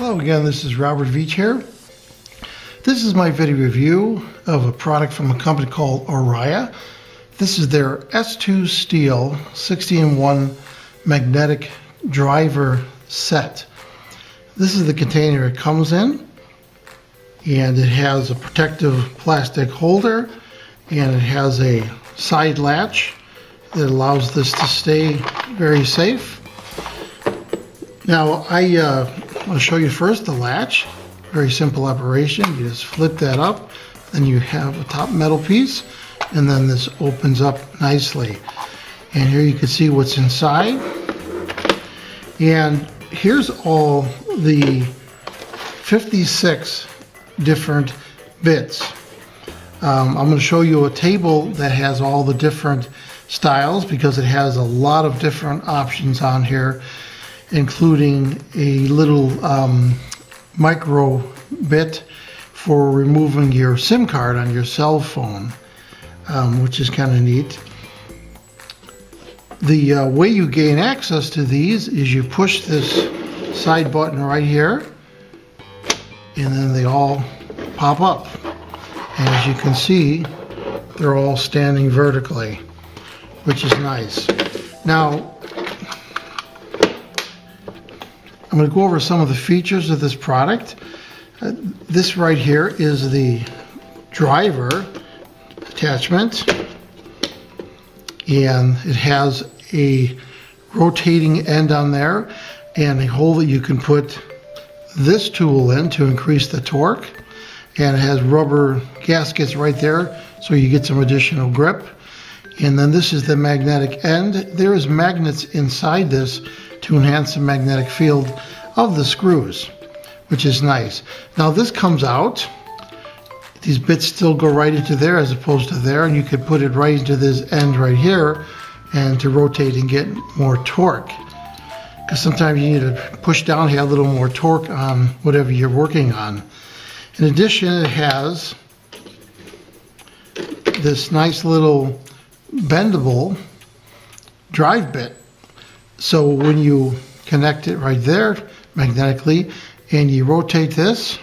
Hello again, this is Robert Veach here. This is my video review of a product from a company called ORIA. This is their S2 Steel 60-in-1 magnetic driver set. This is the container it comes in, and it has a protective plastic holder, and it has a side latch that allows this to stay very safe. Now I'll show you first the latch. Very simple operation. You just flip that up, then you have a top metal piece, and then this opens up nicely. And here you can see what's inside. And here's all the 56 different bits. I'm going to show you a table that has all the different styles because it has a lot of different options on here, including a little micro bit for removing your SIM card on your cell phone, which is kind of neat. The way you gain access to these is you push this side button right here, and then they all pop up. And as you can see, they're all standing vertically, which is nice. Now, I'm going to go over some of the features of this product. This right here is the driver attachment, and it has a rotating end on there and a hole that you can put this tool in to increase the torque, and it has rubber gaskets right there so you get some additional grip. And then this is the magnetic end. There is magnets inside this to enhance the magnetic field of the screws, which is nice. Now this comes out, these bits still go right into there as opposed to there, and you could put it right into this end right here and to rotate and get more torque, because sometimes you need to push down, have a little more torque on whatever you're working on. In addition, it has this nice little bendable drive bit. So when you connect it right there magnetically and you rotate this,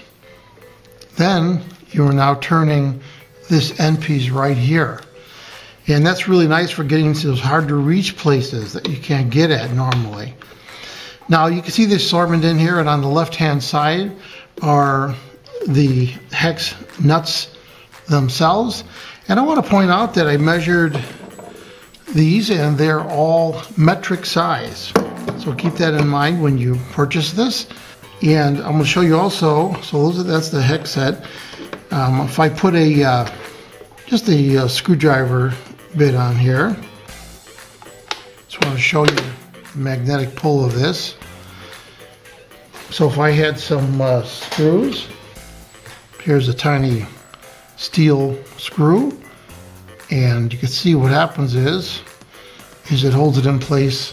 then you are now turning this end piece right here. And that's really nice for getting into those hard to reach places that you can't get at normally. Now you can see the assortment in here, and on the left hand side are the hex nuts themselves. And I want to point out that I measured these and they're all metric size. So keep that in mind when you purchase this. And I'm going to show you also, so that's the hex set. If I put just a screwdriver bit on here, just want to show you the magnetic pull of this. So if I had some screws, here's a tiny steel screw, and you can see what happens is it holds it in place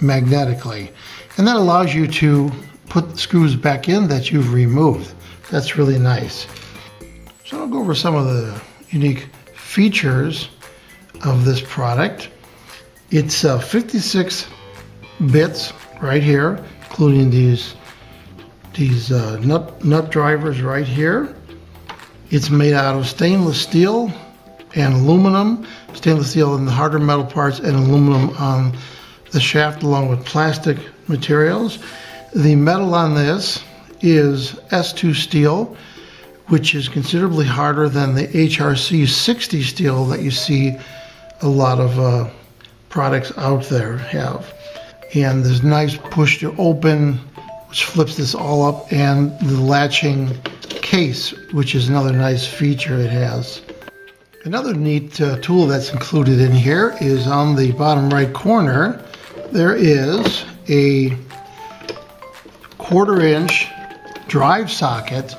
magnetically, and that allows you to put the screws back in that you've removed. That's really nice. So I'll go over some of the unique features of this product. It's 56 bits right here, including these nut drivers right here. It's made out of stainless steel and aluminum, stainless steel in the harder metal parts and aluminum on the shaft, along with plastic materials. The metal on this is S2 steel, which is considerably harder than the HRC 60 steel that you see a lot of products out there have. And there's nice push to open, which flips this all up, and the latching case, which is another nice feature it has. Another neat tool that's included in here is on the bottom right corner. There is a 1/4 inch drive socket,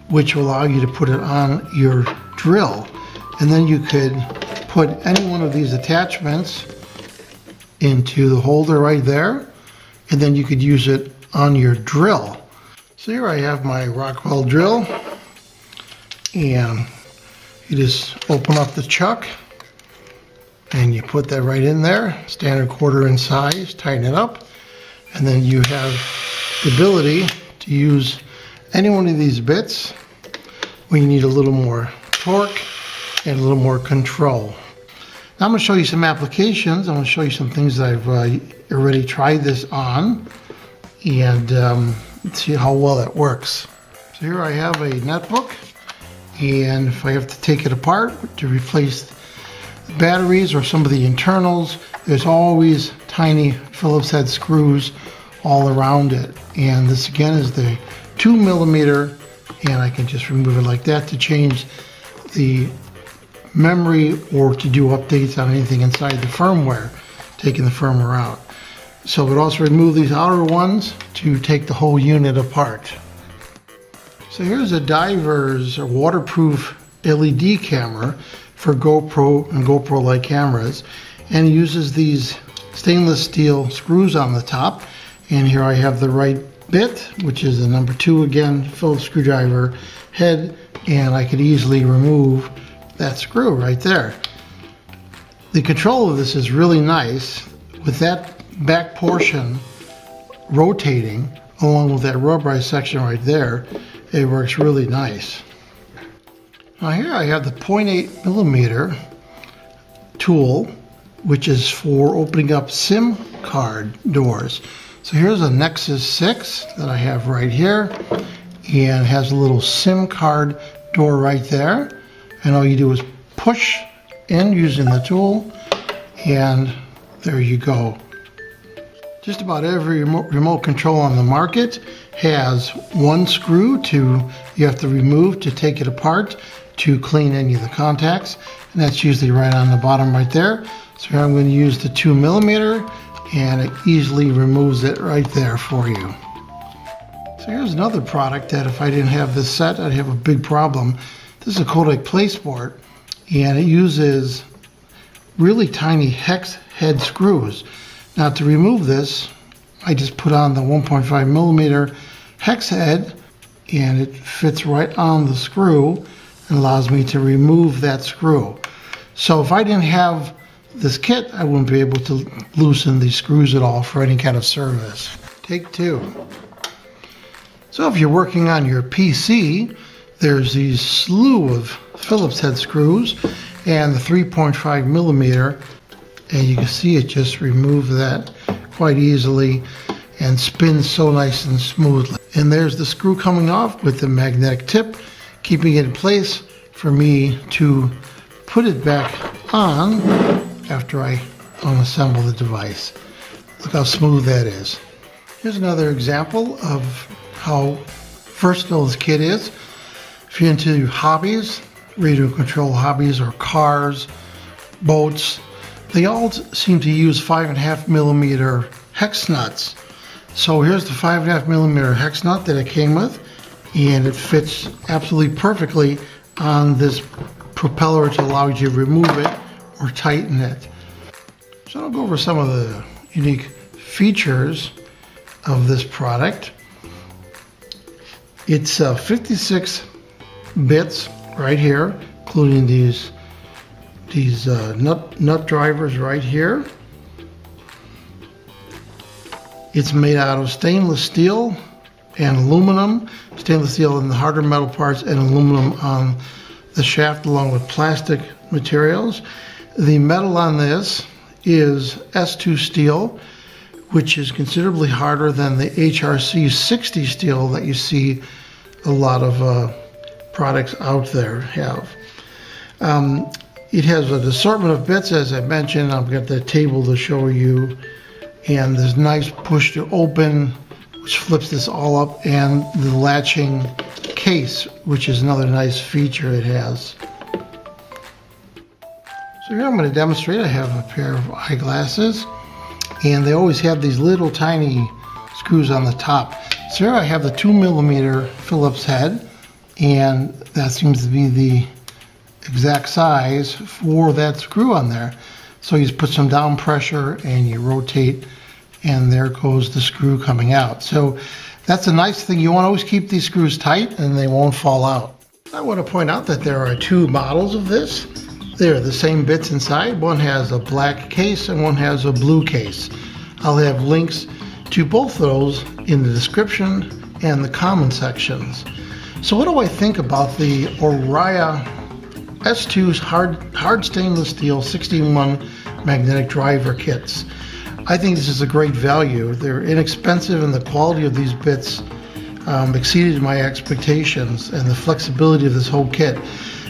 which will allow you to put it on your drill. And then you could put any one of these attachments into the holder right there, and then you could use it on your drill. So here I have my Rockwell drill, and you just open up the chuck and you put that right in there, standard 1/4 inch size, tighten it up, and then you have the ability to use any one of these bits when you need a little more torque and a little more control. Now I'm going to show you some applications. I'm going to show you some things that I've already tried this on and see how well that works. So here I have a netbook, and if I have to take it apart to replace the batteries or some of the internals, there's always tiny Phillips head screws all around it. And this again is the 2mm, and I can just remove it like that to change the memory or to do updates on anything inside the firmware, taking the firmware out. So it also remove these outer ones to take the whole unit apart. So here's a diver's or waterproof LED camera for GoPro and GoPro-like cameras, and it uses these stainless steel screws on the top. And here I have the right bit, which is the number 2 again, Phillips screwdriver head, and I could easily remove that screw right there. The control of this is really nice with that back portion rotating along with that rubberized section right there. It works really nice. Now here I have the 0.8mm tool, which is for opening up SIM card doors. So here's a Nexus 6 that I have right here, and it has a little SIM card door right there. And all you do is push in using the tool, and there you go. Just about every remote control on the market has one screw you have to remove to take it apart to clean any of the contacts, and that's usually right on the bottom right there. So here I'm going to use the 2mm, and it easily removes it right there for you. So here's another product that if I didn't have this set, I'd have a big problem. This is a Kodak PlaySport, and it uses really tiny hex head screws. Now to remove this, I just put on the 1.5mm hex head, and it fits right on the screw and allows me to remove that screw. So if I didn't have this kit, I wouldn't be able to loosen these screws at all for any kind of service. Take 2. So if you're working on your PC, there's these slew of Phillips head screws and the 3.5mm, and you can see it just removed that quite easily and spins so nice and smoothly. And there's the screw coming off with the magnetic tip, keeping it in place for me to put it back on after I unassemble the device. Look how smooth that is. Here's another example of how versatile this kit is. If you're into hobbies, radio control hobbies, or cars, boats, they all seem to use 5.5mm hex nuts. So here's the 5.5mm hex nut that it came with, and it fits absolutely perfectly on this propeller to allow you to remove it or tighten it. So I'll go over some of the unique features of this product. It's 56 bits right here, including these nut drivers right here. It's made out of stainless steel and aluminum, stainless steel in the harder metal parts and aluminum on the shaft, along with plastic materials. The metal on this is S2 steel, which is considerably harder than the HRC 60 steel that you see a lot of products out there have. It has an assortment of bits, as I mentioned. I've got the table to show you, and this nice push to open, which flips this all up, and the latching case, which is another nice feature it has. So here I'm going to demonstrate. I have a pair of eyeglasses, and they always have these little tiny screws on the top. So here I have the 2mm Phillips head, and that seems to be the exact size for that screw on there. So you just put some down pressure and you rotate, and there goes the screw coming out. So that's a nice thing. You want to always keep these screws tight and they won't fall out. I want to point out that there are 2 models of this. They're the same bits inside. One has a black case and one has a blue case. I'll have links to both of those in the description and the common sections. So what do I think about the ORIA S2's hard stainless steel 61 magnetic driver kits? I think this is a great value. They're inexpensive and the quality of these bits exceeded my expectations, and the flexibility of this whole kit.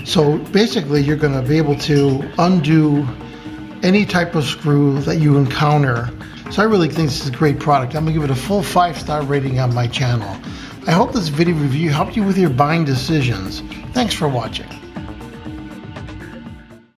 So basically you're going to be able to undo any type of screw that you encounter. So I really think this is a great product. I'm going to give it a full 5-star rating on my channel. I hope this video review helped you with your buying decisions. Thanks for watching.